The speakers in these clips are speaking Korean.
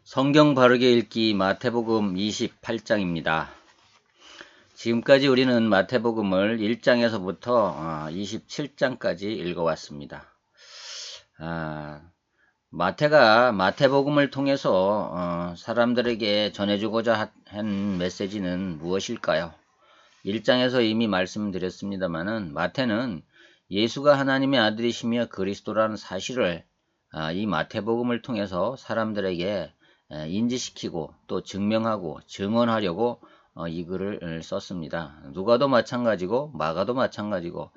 성경 바르게 읽기 마태복음 28장입니다. 지금까지 우리는 마태복음을 1장에서부터 27장까지 읽어왔습니다. 마태가 마태복음을 통해서 사람들에게 전해주고자 한 메시지는 무엇일까요? 1장에서 이미 말씀드렸습니다마는 마태는 예수가 하나님의 아들이시며 그리스도라는 사실을 이 마태복음을 통해서 사람들에게 인지시키고 또 증명하고 증언하려고 이 글을 썼습니다. 누가도 마찬가지고 마가도 마찬가지고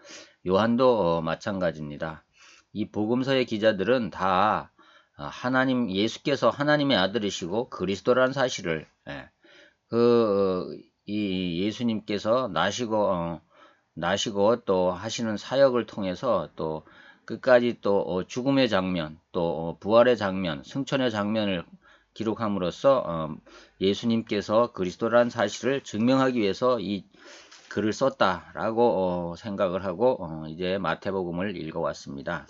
요한도 마찬가지입니다. 이 복음서의 기자들은 다 예수께서 하나님의 아들이시고 그리스도라는 사실을 이 예수님께서 나시고 또 하시는 사역을 통해서 또 끝까지 또 죽음의 장면, 또 부활의 장면, 승천의 장면을 기록함으로써 예수님께서 그리스도라는 사실을 증명하기 위해서 이 글을 썼다라고 생각을 하고 이제 마태복음을 읽어왔습니다.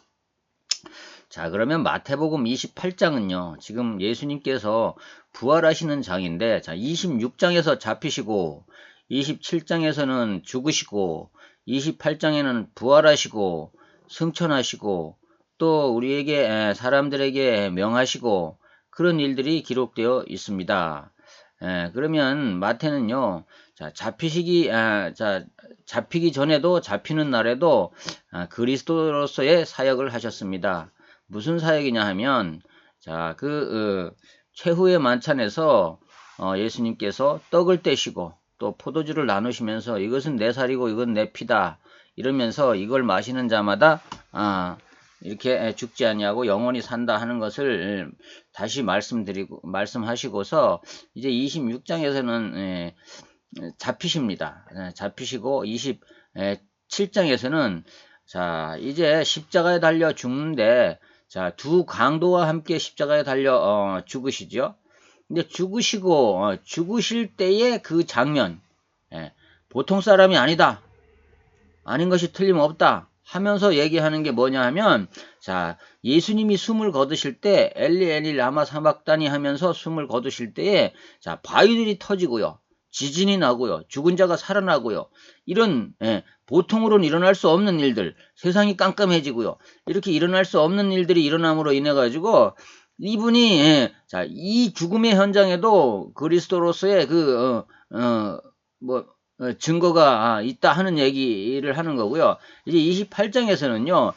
자, 그러면 마태복음 28장은요, 지금 예수님께서 부활하시는 장인데, 자, 26장에서 잡히시고, 27장에서는 죽으시고, 28장에는 부활하시고, 승천하시고, 또 우리에게, 사람들에게 명하시고, 그런 일들이 기록되어 있습니다. 그러면 마태는요, 자, 잡히기 전에도 잡히는 날에도 그리스도로서의 사역을 하셨습니다. 무슨 사역이냐 하면, 자, 최후의 만찬에서 예수님께서 떡을 떼시고 또 포도주를 나누시면서 이것은 내 살이고 이건 내 피다 이러면서 이걸 마시는 자마다 이렇게 죽지 아니하고 영원히 산다 하는 것을 다시 말씀하시고서 이제 26장에서는 잡히십니다. 잡히시고 27장에서는 자, 이제 십자가에 달려 죽는데 자, 두 강도와 함께 십자가에 달려 죽으시죠. 근데 죽으실 때의 그 장면, 보통 사람이 아니다, 아닌 것이 틀림없다 하면서 얘기하는 게 뭐냐 하면, 자, 예수님이 숨을 거두실 때 엘리 엘리 라마 사박다니 하면서 숨을 거두실 때에 자, 바위들이 터지고요, 지진이 나고요, 죽은 자가 살아나고요, 이런 보통으로는 일어날 수 없는 일들, 세상이 깜깜해지고요, 이렇게 일어날 수 없는 일들이 일어남으로 인해 가지고 이분이 자, 이 죽음의 현장에도 그리스도로서의 증거가 있다 하는 얘기를 하는 거고요. 이제 28장에서는요.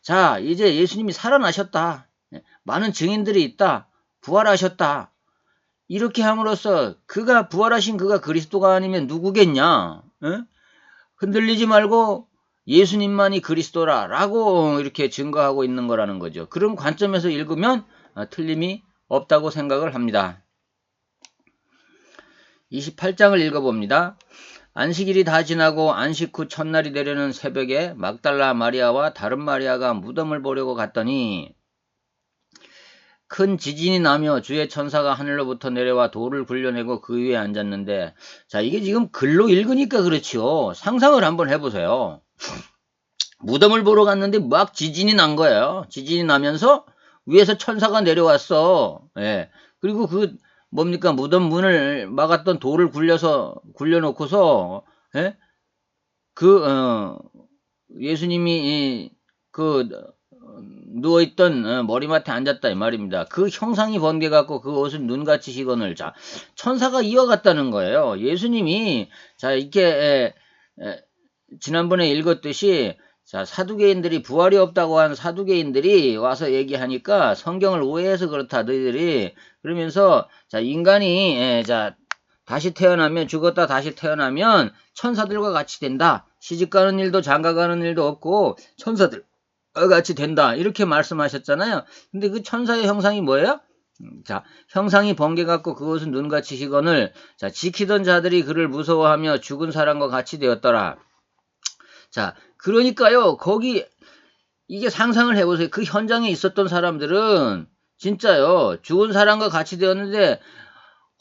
자, 이제 예수님이 살아나셨다. 많은 증인들이 있다. 부활하셨다. 이렇게 함으로써 부활하신 그가 그리스도가 아니면 누구겠냐? 흔들리지 말고 예수님만이 그리스도라 라고 이렇게 증거하고 있는 거라는 거죠. 그런 관점에서 읽으면 틀림이 없다고 생각을 합니다. 28장을 읽어봅니다. 안식일이 다 지나고 안식 후 첫날이 되려는 새벽에 막달라 마리아와 다른 마리아가 무덤을 보려고 갔더니 큰 지진이 나며 주의 천사가 하늘로부터 내려와 돌을 굴려내고 그 위에 앉았는데, 자, 이게 지금 글로 읽으니까 그렇지요. 상상을 한번 해보세요. 무덤을 보러 갔는데 막 지진이 난 거예요. 지진이 나면서 위에서 천사가 내려왔어. 그리고 무덤 문을 막았던 돌을 굴려놓고서, 예수님이 누워있던 머리맡에 앉았다 이 말입니다. 그 형상이 번개갖고 그 옷은 눈같이 희건을, 자, 천사가 이어갔다는 거예요. 예수님이, 자, 이렇게, 지난번에 읽었듯이, 자, 사두개인들이 부활이 없다고 한 사두개인들이 와서 얘기하니까 성경을 오해해서 그렇다, 너희들이. 그러면서, 자, 인간이, 자, 죽었다 다시 태어나면 천사들과 같이 된다. 시집가는 일도 장가가는 일도 없고 천사들 같이 된다. 이렇게 말씀하셨잖아요. 근데 그 천사의 형상이 뭐예요? 자, 형상이 번개 같고 그것은 눈같이 희건을, 자, 지키던 자들이 그를 무서워하며 죽은 사람과 같이 되었더라. 자, 그러니까요, 이게 상상을 해보세요. 그 현장에 있었던 사람들은 진짜요, 죽은 사람과 같이 되었는데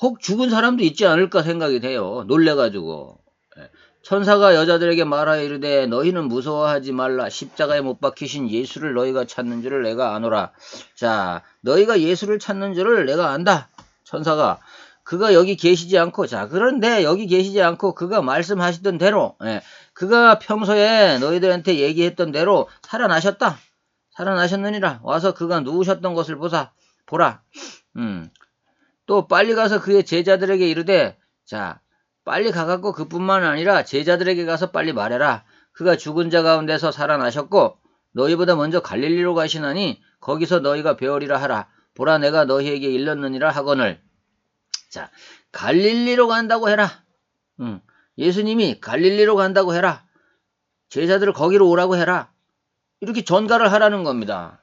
혹 죽은 사람도 있지 않을까 생각이 돼요. 놀래가지고. 천사가 여자들에게 말하여 이르되 너희는 무서워하지 말라. 십자가에 못 박히신 예수를 너희가 찾는 줄을 내가 아노라. 자, 너희가 예수를 찾는 줄을 내가 안다. 천사가. 그가 여기 계시지 않고, 자, 그런데 여기 계시지 않고 그가 말씀하시던 대로, 그가 평소에 너희들한테 얘기했던 대로 살아나셨다. 살아나셨느니라. 와서 그가 누우셨던 것을 보라. 또 빨리 가서 그의 제자들에게 이르되, 자, 빨리 가갖고 그뿐만 아니라 제자들에게 가서 빨리 말해라. 그가 죽은 자 가운데서 살아나셨고 너희보다 먼저 갈릴리로 가시나니 거기서 너희가 배우리라 하라. 보라, 내가 너희에게 일렀느니라 하거늘. 자, 갈릴리로 간다고 해라. 예수님이 갈릴리로 간다고 해라. 제자들을 거기로 오라고 해라. 이렇게 전가를 하라는 겁니다.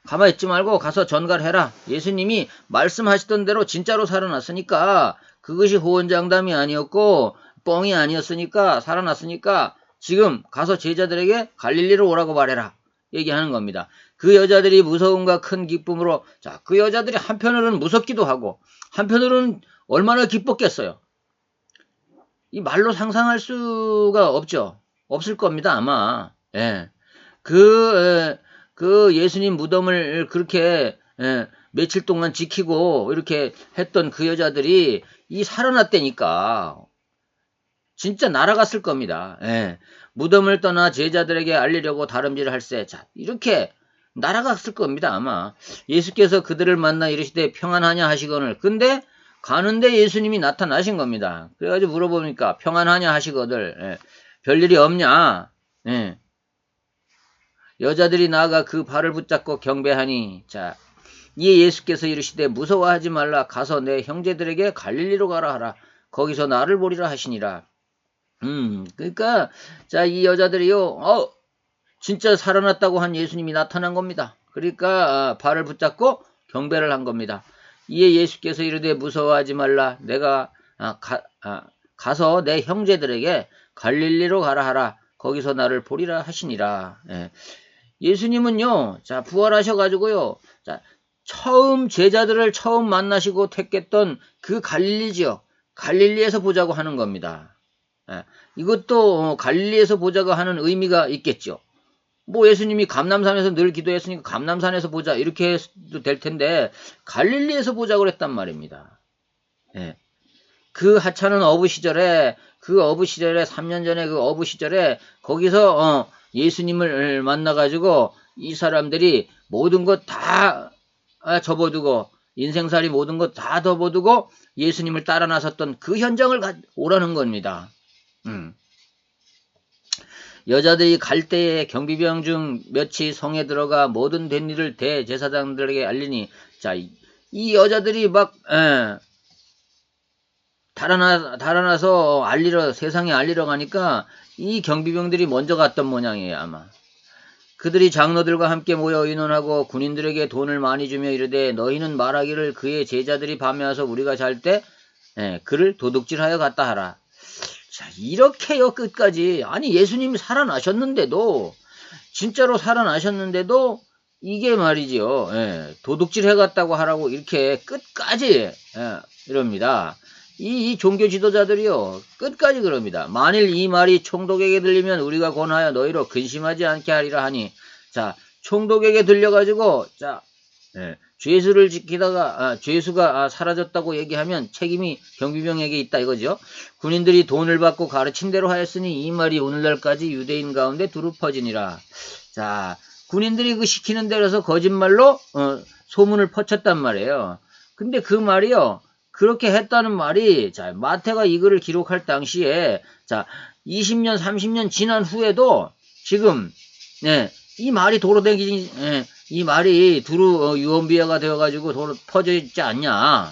가만히 있지 말고 가서 전가를 해라. 예수님이 말씀하시던 대로 진짜로 살아났으니까, 그것이 호언장담이 아니었고 뻥이 아니었으니까, 살아났으니까 지금 가서 제자들에게 갈릴리로 오라고 말해라. 얘기하는 겁니다. 그 여자들이 무서움과 큰 기쁨으로, 자, 그 여자들이 한편으로는 무섭기도 하고 한편으로는 얼마나 기뻤겠어요. 이 말로 상상할 수가 없을 겁니다, 아마. 그 예수님 무덤을 그렇게 며칠 동안 지키고 이렇게 했던 그 여자들이 이 살아났다니까 진짜 날아갔을 겁니다. 무덤을 떠나 제자들에게 알리려고 다름질을 할세. 자, 이렇게 날아갔을 겁니다, 아마. 예수께서 그들을 만나 이르시되 평안하냐 하시거늘. 근데 가는데 예수님이 나타나신 겁니다. 그래가지고 물어보니까 평안하냐 하시거들. 별일이 없냐. 여자들이 나아가 그 발을 붙잡고 경배하니, 자, 이에 예수께서 이르시되 무서워하지 말라. 가서 내 형제들에게 갈릴리로 가라 하라. 거기서 나를 보리라 하시니라. 그러니까 자, 이 여자들이요, 진짜 살아났다고 한 예수님이 나타난 겁니다. 그러니까 발을 붙잡고 경배를 한 겁니다. 이에 예수께서 이르되 무서워하지 말라. 내가 가서 내 형제들에게 갈릴리로 가라 하라. 거기서 나를 보리라 하시니라. 예수님은요, 자, 부활하셔가지고요, 자, 제자들을 처음 만나시고 택했던 그 갈릴리 지역, 갈릴리에서 보자고 하는 겁니다. 이것도 갈릴리에서 보자고 하는 의미가 있겠죠. 뭐 예수님이 감람산에서 늘 기도했으니까 감람산에서 보자 이렇게 해도 될 텐데 갈릴리에서 보자고 그랬단 말입니다. 그 하찮은 어부 시절에 3년 전에 그 어부 시절에 거기서 예수님을 만나가지고 이 사람들이 모든 것 다 접어두고 인생살이 모든 것 다 접어두고 예수님을 따라 나섰던 그 현장을 오라는 겁니다. 여자들이 갈 때에 경비병 중 몇이 성에 들어가 모든 된 일을 대제사장들에게 알리니, 자, 이 여자들이 막 달아나서 세상에 알리러 가니까 이 경비병들이 먼저 갔던 모양이에요, 아마. 그들이 장로들과 함께 모여 의논하고 군인들에게 돈을 많이 주며 이르되 너희는 말하기를 그의 제자들이 밤에 와서 우리가 잘 때 그를 도둑질하여 갔다 하라. 자, 이렇게요, 끝까지. 아니, 예수님이 살아나셨는데도, 진짜로 살아나셨는데도, 이게 말이죠. 도둑질 해갔다고 하라고 이렇게 끝까지, 이럽니다. 이 종교 지도자들이요, 끝까지 그럽니다. 만일 이 말이 총독에게 들리면 우리가 권하여 너희로 근심하지 않게 하리라 하니, 자, 총독에게 들려가지고, 자, 죄수를 지키다가 죄수가 사라졌다고 얘기하면 책임이 경비병에게 있다 이거죠. 군인들이 돈을 받고 가르친 대로 하였으니 이 말이 오늘날까지 유대인 가운데 두루 퍼지니라. 자, 군인들이 그 시키는 대로 해서 거짓말로 소문을 퍼쳤단 말이에요. 근데 그 말이요, 그렇게 했다는 말이, 자, 마태가 이 글을 기록할 당시에, 자, 20년 30년 지난 후에도 지금 이 말이 이 말이 두루 유언비어가 되어가지고 도로 퍼져 있지 않냐,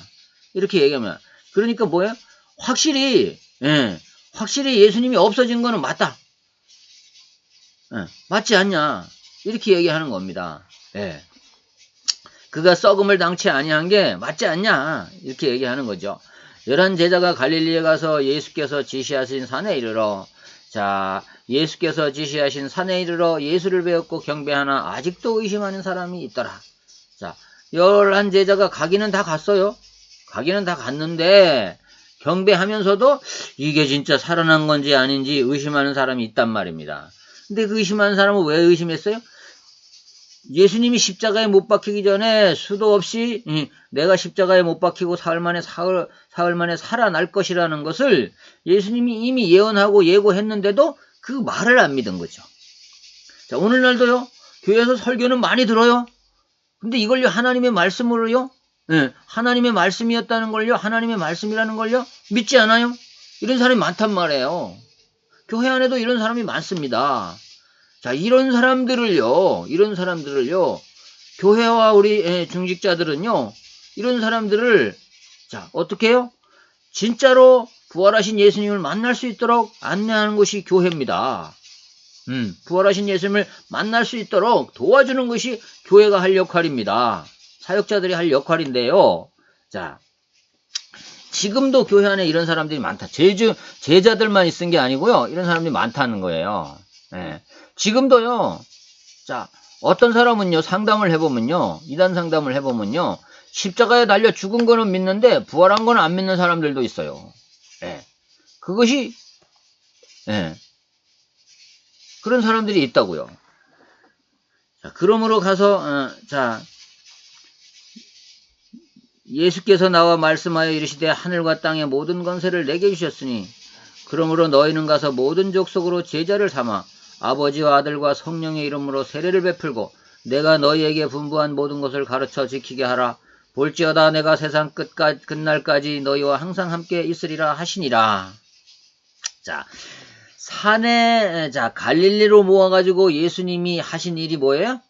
이렇게 얘기하면, 그러니까 뭐예요? 확실히 예수님이 없어진 거는 맞다. 맞지 않냐, 이렇게 얘기하는 겁니다. 그가 썩음을 당치 아니한 게 맞지 않냐, 이렇게 얘기하는 거죠. 11 제자가 갈릴리에 가서 예수께서 지시하신 산에 이르러, 자, 예수께서 지시하신 산에 이르러 예수를 배웠고 경배하나 아직도 의심하는 사람이 있더라. 자, 11 제자가 가기는 다 갔어요. 가기는 다 갔는데 경배하면서도 이게 진짜 살아난 건지 아닌지 의심하는 사람이 있단 말입니다. 근데 그 의심하는 사람은 왜 의심했어요? 예수님이 십자가에 못 박히기 전에 수도 없이 내가 십자가에 못 박히고 사흘 만에 살아날 것이라는 것을 예수님이 이미 예언하고 예고했는데도 그 말을 안 믿은 거죠. 자, 오늘날도요, 교회에서 설교는 많이 들어요. 근데 이걸요, 하나님의 말씀으로요, 하나님의 말씀이었다는 걸요, 하나님의 말씀이라는 걸요, 믿지 않아요? 이런 사람이 많단 말이에요. 교회 안에도 이런 사람이 많습니다. 자, 이런 사람들을요, 교회와 우리 중직자들은요, 이런 사람들을, 자, 어떻게 해요? 진짜로 부활하신 예수님을 만날 수 있도록 안내하는 것이 교회입니다. 부활하신 예수님을 만날 수 있도록 도와주는 것이 교회가 할 역할입니다. 사역자들이 할 역할인데요. 자, 지금도 교회 안에 이런 사람들이 많다. 제자들만 있은 게 아니고요. 이런 사람들이 많다는 거예요. 예. 지금도요. 자, 어떤 사람은요, 상담을 해보면요, 이단 상담을 해보면요, 십자가에 달려 죽은 거는 믿는데 부활한 거는 안 믿는 사람들도 있어요. 예. 그것이 그런 사람들이 있다고요. 자, 그러므로 가서 자, 예수께서 나와 말씀하여 이르시되 하늘과 땅의 모든 권세를 내게 주셨으니 그러므로 너희는 가서 모든 족속으로 제자를 삼아 아버지와 아들과 성령의 이름으로 세례를 베풀고 내가 너희에게 분부한 모든 것을 가르쳐 지키게 하라. 볼지어다 내가 세상 끝날까지 너희와 항상 함께 있으리라 하시니라. 자, 산에 갈릴리로 모아가지고 예수님이 하신 일이 뭐예요?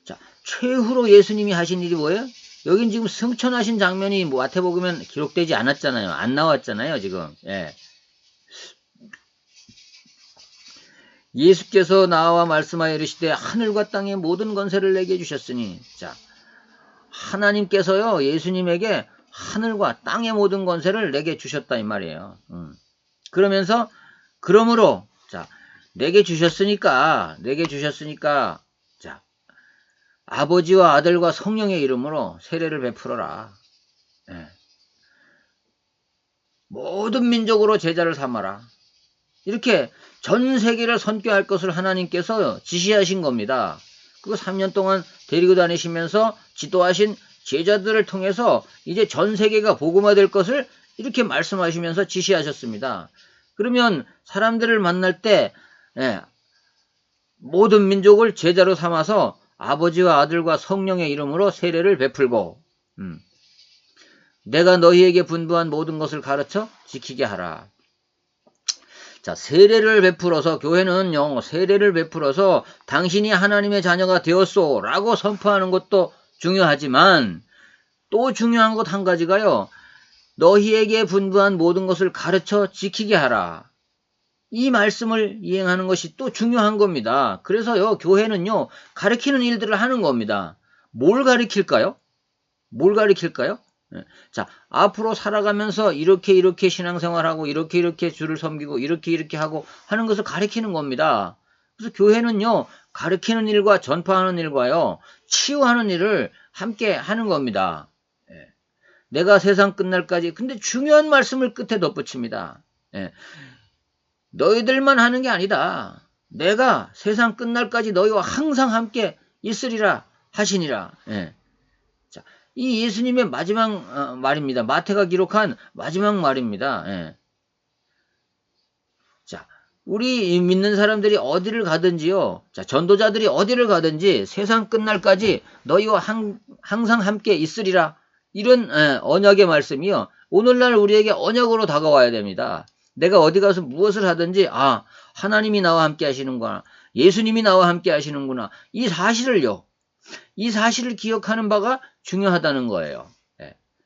자, 최후로 예수님이 하신 일이 뭐예요? 여긴 지금 승천하신 장면이 마태복음엔 기록되지 않았잖아요. 안 나왔잖아요, 지금. 예. 예수께서 나와 말씀하여 이르시되 하늘과 땅의 모든 권세를 내게 주셨으니, 자, 하나님께서요, 예수님에게 하늘과 땅의 모든 권세를 내게 주셨다 이 말이에요. 그러면서 그러므로 자, 내게 주셨으니까 자, 아버지와 아들과 성령의 이름으로 세례를 베풀어라. 예. 모든 민족으로 제자를 삼아라. 이렇게 전 세계를 선교할 것을 하나님께서 지시하신 겁니다. 그거 3년 동안 데리고 다니시면서 지도하신 제자들을 통해서 이제 전 세계가 복음화될 것을 이렇게 말씀하시면서 지시하셨습니다. 그러면 사람들을 만날 때 모든 민족을 제자로 삼아서 아버지와 아들과 성령의 이름으로 세례를 베풀고 내가 너희에게 분부한 모든 것을 가르쳐 지키게 하라. 자, 세례를 베풀어서 교회는요, 세례를 베풀어서 당신이 하나님의 자녀가 되었소 라고 선포하는 것도 중요하지만 또 중요한 것 한 가지가요, 너희에게 분부한 모든 것을 가르쳐 지키게 하라. 이 말씀을 이행하는 것이 또 중요한 겁니다. 그래서요, 교회는요, 가르치는 일들을 하는 겁니다. 뭘 가르칠까요? 자, 앞으로 살아가면서 이렇게 신앙생활하고 이렇게 주를 섬기고 이렇게 하고 하는 것을 가르치는 겁니다. 그래서 교회는요, 가르치는 일과 전파하는 일과요, 치유하는 일을 함께 하는 겁니다. 내가 세상 끝날까지, 근데 중요한 말씀을 끝에 덧붙입니다. 너희들만 하는 게 아니다. 내가 세상 끝날까지 너희와 항상 함께 있으리라 하시니라. 자, 이 예수님의 마지막 말입니다. 마태가 기록한 마지막 말입니다. 자, 우리 믿는 사람들이 어디를 가든지요. 자, 전도자들이 어디를 가든지 세상 끝날까지 너희와 항상 함께 있으리라. 이런 언약의 말씀이요. 오늘날 우리에게 언약으로 다가와야 됩니다. 내가 어디 가서 무엇을 하든지 하나님이 나와 함께 하시는구나. 예수님이 나와 함께 하시는구나. 이 사실을 기억하는 바가 중요하다는 거예요.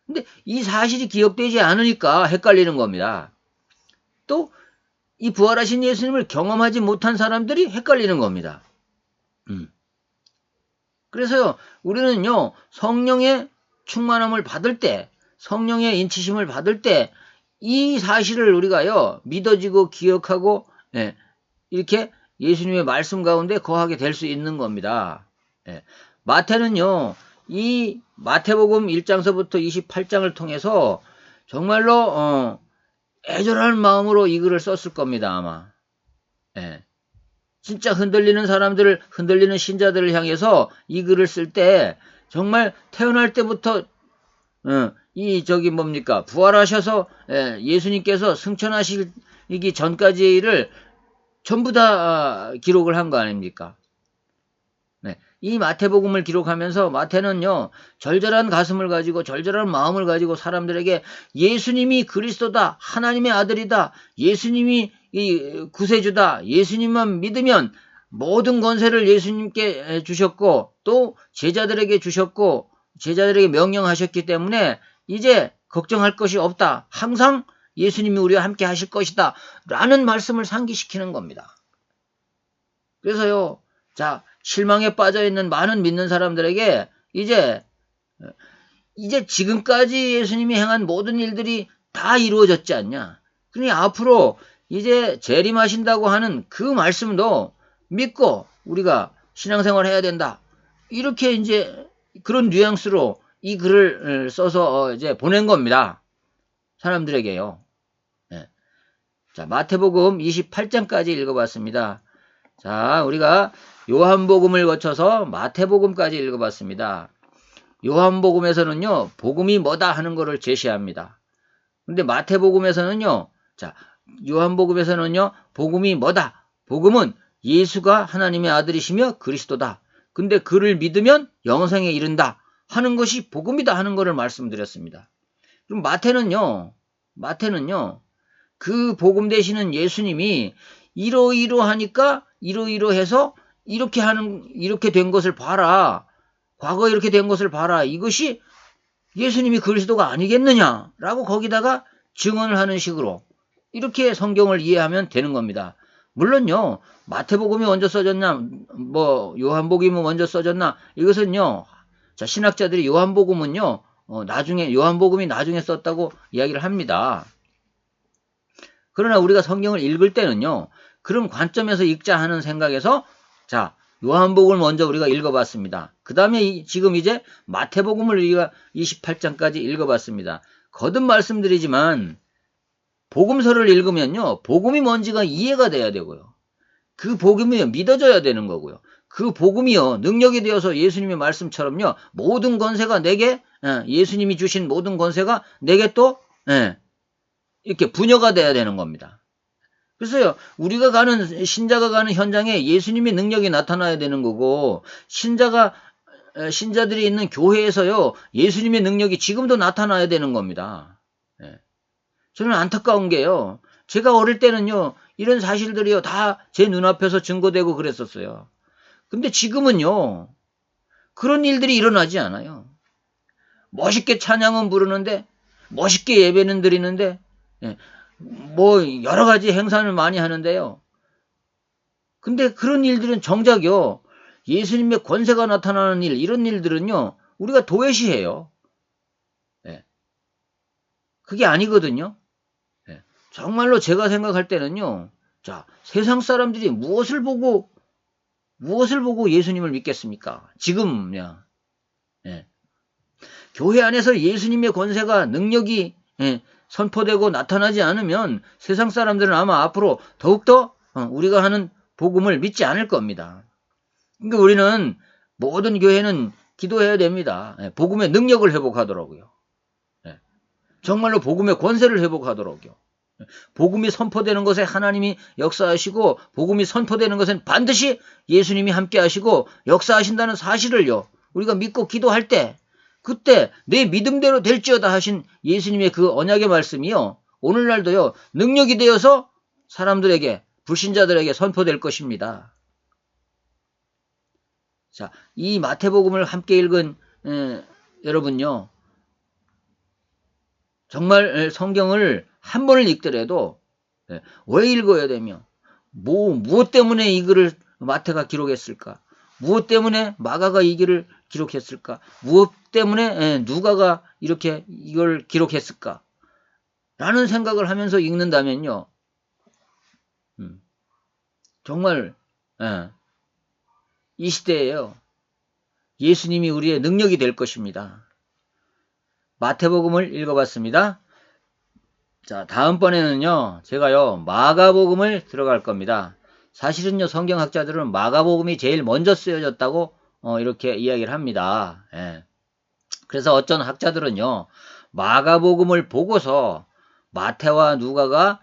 근데 이 사실이 기억되지 않으니까 헷갈리는 겁니다. 또 이 부활하신 예수님을 경험하지 못한 사람들이 헷갈리는 겁니다. 그래서요, 우리는요, 성령의 충만함을 받을 때, 성령의 인치심을 받을 때, 이 사실을 우리가요, 믿어지고 기억하고, 이렇게 예수님의 말씀 가운데 거하게 될 수 있는 겁니다. 마태는요, 이 마태복음 1장서부터 28장을 통해서 정말로 애절한 마음으로 이 글을 썼을 겁니다, 아마. 진짜 흔들리는 사람들을, 흔들리는 신자들을 향해서 이 글을 쓸 때 정말 태어날 때부터 부활하셔서 예수님께서 승천하시기 전까지의 일을 전부 다 기록을 한 거 아닙니까? 네. 이 마태복음을 기록하면서 마태는요, 절절한 가슴을 가지고 절절한 마음을 가지고 사람들에게 예수님이 그리스도다, 하나님의 아들이다, 예수님이 이 구세주다, 예수님만 믿으면 모든 권세를 예수님께 주셨고 또 제자들에게 주셨고 제자들에게 명령하셨기 때문에 이제 걱정할 것이 없다. 항상 예수님이 우리와 함께 하실 것이다. 라는 말씀을 상기시키는 겁니다. 그래서요, 자, 실망에 빠져있는 많은 믿는 사람들에게 이제 지금까지 예수님이 행한 모든 일들이 다 이루어졌지 않냐. 그러니 앞으로 이제 재림하신다고 하는 그 말씀도 믿고 우리가 신앙생활 해야 된다. 이렇게 이제 그런 뉘앙스로 이 글을 써서 이제 보낸 겁니다. 사람들에게요. 네. 자, 마태복음 28장까지 읽어봤습니다. 자, 우리가 요한복음을 거쳐서 마태복음까지 읽어봤습니다. 요한복음에서는요, 복음이 뭐다 하는 것을 제시합니다. 근데 마태복음에서는요, 자, 요한복음에서는요, 복음이 뭐다? 복음은 예수가 하나님의 아들이시며 그리스도다. 근데 그를 믿으면 영생에 이른다 하는 것이 복음이다 하는 것을 말씀드렸습니다. 그럼 마태는요, 그 복음 되시는 예수님이 이러이러하니까 이러이러해서 이렇게 된 것을 봐라. 과거에 이렇게 된 것을 봐라. 이것이 예수님이 그리스도가 아니겠느냐라고 거기다가 증언을 하는 식으로 이렇게 성경을 이해하면 되는 겁니다. 물론요, 마태복음이 먼저 써졌나, 요한복음이 먼저 써졌나, 이것은요, 자, 신학자들이 요한복음은요, 요한복음이 나중에 썼다고 이야기를 합니다. 그러나 우리가 성경을 읽을 때는요, 그런 관점에서 읽자 하는 생각에서, 자, 요한복음을 먼저 우리가 읽어봤습니다. 그 다음에 지금 이제 마태복음을 우리가 28장까지 읽어봤습니다. 거듭 말씀드리지만, 복음서를 읽으면요, 복음이 뭔지가 이해가 돼야 되고요. 그 복음이 믿어져야 되는 거고요. 그 복음이요, 능력이 되어서 예수님의 말씀처럼요, 모든 권세가 내게, 예수님이 주신 모든 권세가 내게 또, 이렇게 분여가 돼야 되는 겁니다. 그래서요, 신자가 가는 현장에 예수님의 능력이 나타나야 되는 거고, 신자들이 있는 교회에서요, 예수님의 능력이 지금도 나타나야 되는 겁니다. 저는 안타까운 게요, 제가 어릴 때는요, 이런 사실들이요, 다 제 눈앞에서 증거되고 그랬었어요. 근데 지금은요, 그런 일들이 일어나지 않아요. 멋있게 찬양은 부르는데, 멋있게 예배는 드리는데, 여러 가지 행사를 많이 하는데요. 근데 그런 일들은 정작요, 예수님의 권세가 나타나는 일, 이런 일들은요, 우리가 도외시해요. 그게 아니거든요. 정말로 제가 생각할 때는요, 자, 세상 사람들이 무엇을 보고 예수님을 믿겠습니까? 지금요. 교회 안에서 예수님의 권세가, 능력이 선포되고 나타나지 않으면 세상 사람들은 아마 앞으로 더욱더 우리가 하는 복음을 믿지 않을 겁니다. 그러니까 우리는, 모든 교회는 기도해야 됩니다. 복음의 능력을 회복하도록요. 정말로 복음의 권세를 회복하도록요. 복음이 선포되는 것에 하나님이 역사하시고, 복음이 선포되는 것은 반드시 예수님이 함께 하시고 역사하신다는 사실을요, 우리가 믿고 기도할 때, 그때 내 믿음대로 될지어다 하신 예수님의 그 언약의 말씀이요, 오늘날도요, 능력이 되어서 사람들에게, 불신자들에게 선포될 것입니다. 자, 이 마태복음을 함께 읽은 여러분요, 정말 성경을 한 번을 읽더라도 왜 읽어야 되며, 무엇 때문에 이 글을 마태가 기록했을까? 무엇 때문에 마가가 이 글을 기록했을까? 무엇 때문에 누가가 이렇게 이걸 기록했을까? 라는 생각을 하면서 읽는다면요, 정말 이 시대에요, 예수님이 우리의 능력이 될 것입니다. 마태복음을 읽어봤습니다. 자, 다음번에는요, 제가요, 마가복음을 들어갈 겁니다. 사실은요, 성경학자들은 마가복음이 제일 먼저 쓰여졌다고 이렇게 이야기를 합니다. 예. 그래서 어떤 학자들은요, 마가복음을 보고서 마태와 누가가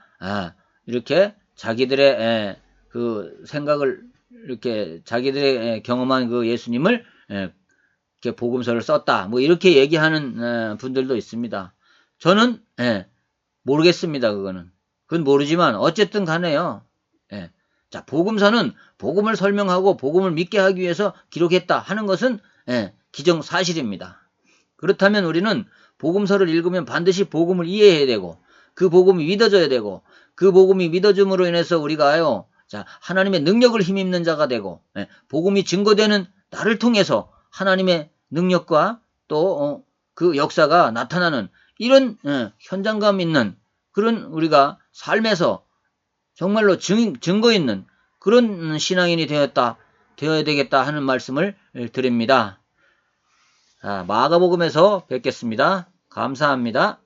이렇게 자기들의 그 생각을 이렇게 자기들의 경험한 그 예수님을 이렇게 복음서를 썼다. 뭐 이렇게 얘기하는 분들도 있습니다. 저는 모르겠습니다. 그건 모르지만 어쨌든 간에요. 자, 복음서는 복음을 설명하고 복음을 믿게 하기 위해서 기록했다 하는 것은 기정사실입니다. 그렇다면 우리는 복음서를 읽으면 반드시 복음을 이해해야 되고 그 복음이 믿어져야 되고 그 복음이 믿어짐으로 인해서 우리가요, 자, 하나님의 능력을 힘입는 자가 되고 복음이 증거되는 나를 통해서 하나님의 능력과 또 그 역사가 나타나는 이런 현장감 있는 그런 우리가 삶에서 정말로 증거 있는 그런 신앙인이 되어야 되겠다 하는 말씀을 드립니다. 자, 마가복음에서 뵙겠습니다. 감사합니다.